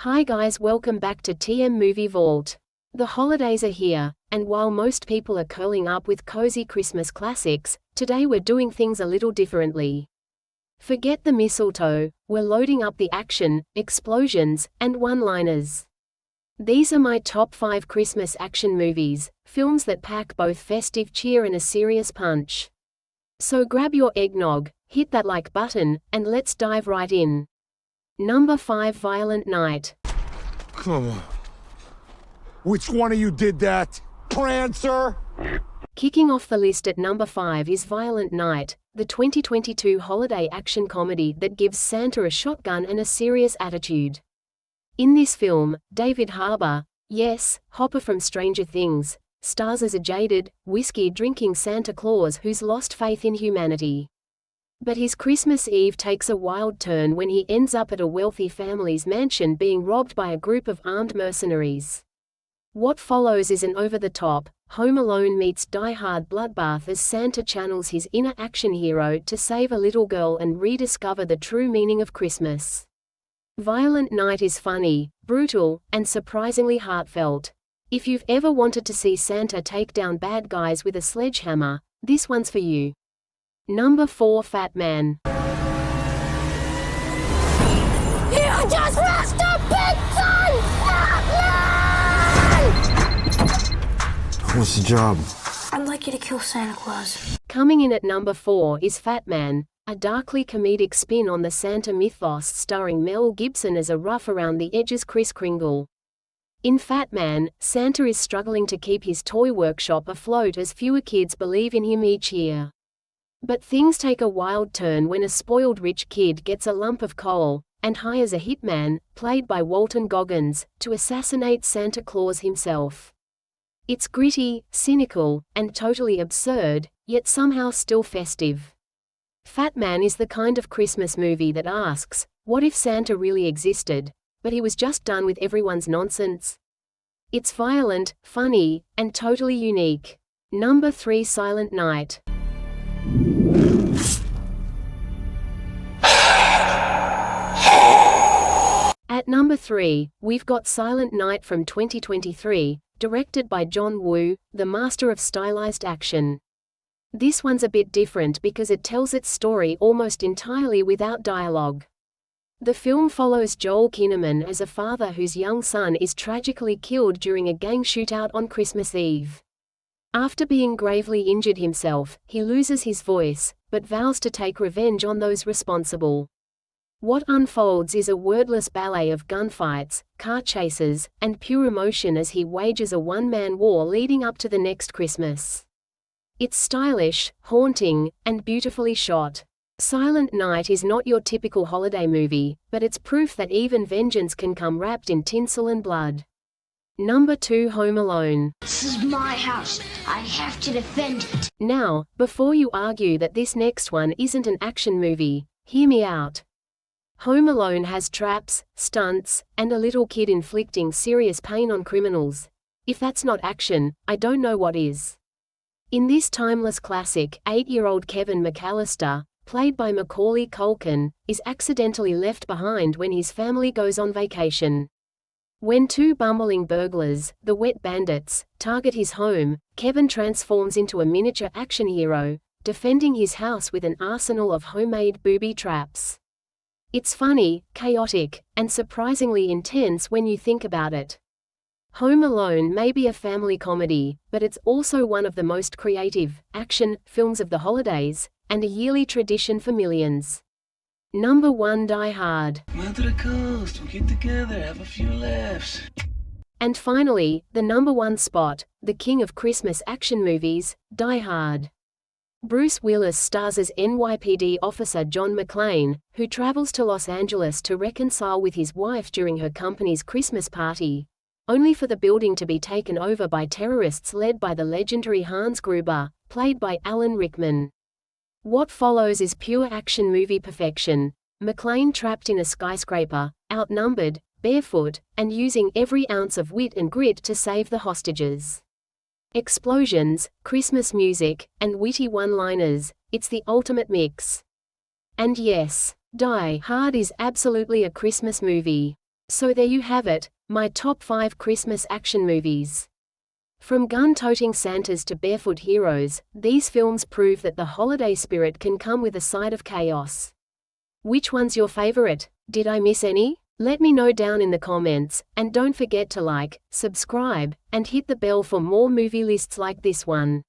Hi guys, welcome back to TM Movie Vault. The holidays are here, and while most people are curling up with cozy Christmas classics, today we're doing things a little differently. Forget the mistletoe, we're loading up the action, explosions, and one-liners. These are my top 5 Christmas action movies, films that pack both festive cheer and a serious punch. So grab your eggnog, hit that like button, and let's dive right in. Number 5, Violent Night. Come on. Which one of you did that? Prancer? Kicking off the list at number 5 is Violent Night, the 2022 holiday action comedy that gives Santa a shotgun and a serious attitude. In this film, David Harbour, yes, Hopper from Stranger Things, stars as a jaded, whiskey-drinking Santa Claus who's lost faith in humanity. But his Christmas Eve takes a wild turn when he ends up at a wealthy family's mansion being robbed by a group of armed mercenaries. What follows is an over-the-top, Home Alone meets Die Hard bloodbath as Santa channels his inner action hero to save a little girl and rediscover the true meaning of Christmas. Violent Night is funny, brutal, and surprisingly heartfelt. If you've ever wanted to see Santa take down bad guys with a sledgehammer, this one's for you. Number 4, Fat Man. You just lost a big son! What's the job? I'd like you to kill Santa Claus. Coming in at number 4 is Fat Man, a darkly comedic spin on the Santa mythos starring Mel Gibson as a rough-around-the-edges Kris Kringle. In Fat Man, Santa is struggling to keep his toy workshop afloat as fewer kids believe in him each year. But things take a wild turn when a spoiled rich kid gets a lump of coal, and hires a hitman, played by Walton Goggins, to assassinate Santa Claus himself. It's gritty, cynical, and totally absurd, yet somehow still festive. Fat Man is the kind of Christmas movie that asks, what if Santa really existed, but he was just done with everyone's nonsense? It's violent, funny, and totally unique. Number 3, Silent Night. At number 3, we've got Silent Night from 2023, directed by John Woo, the master of stylized action. This one's a bit different because it tells its story almost entirely without dialogue. The film follows Joel Kinnaman as a father whose young son is tragically killed during a gang shootout on Christmas Eve. After being gravely injured himself, he loses his voice, but vows to take revenge on those responsible. What unfolds is a wordless ballet of gunfights, car chases, and pure emotion as he wages a one-man war leading up to the next Christmas. It's stylish, haunting, and beautifully shot. Silent Night is not your typical holiday movie, but it's proof that even vengeance can come wrapped in tinsel and blood. Number 2, Home Alone. This is my house. I have to defend it. Now, before you argue that this next one isn't an action movie, hear me out. Home Alone has traps, stunts, and a little kid inflicting serious pain on criminals. If that's not action, I don't know what is. In this timeless classic, 8-year-old Kevin McAllister, played by Macaulay Culkin, is accidentally left behind when his family goes on vacation. When 2 bumbling burglars, the Wet Bandits, target his home, Kevin transforms into a miniature action hero, defending his house with an arsenal of homemade booby traps. It's funny, chaotic, and surprisingly intense when you think about it. Home Alone may be a family comedy, but it's also one of the most creative, action, films of the holidays, and a yearly tradition for millions. Number 1, Die Hard. Come out to the coast, we'll get together, have a few laughs. And finally, the number 1 spot, the king of Christmas action movies, Die Hard. Bruce Willis stars as NYPD officer John McClane, who travels to Los Angeles to reconcile with his wife during her company's Christmas party, only for the building to be taken over by terrorists led by the legendary Hans Gruber, played by Alan Rickman. What follows is pure action movie perfection. McClane trapped in a skyscraper, outnumbered, barefoot, and using every ounce of wit and grit to save the hostages. Explosions, Christmas music, and witty one-liners, it's the ultimate mix. And yes, Die Hard is absolutely a Christmas movie. So there you have it, my top 5 Christmas action movies. From gun-toting Santas to barefoot heroes, these films prove that the holiday spirit can come with a side of chaos. Which one's your favorite? Did I miss any? Let me know down in the comments, and don't forget to like, subscribe, and hit the bell for more movie lists like this one.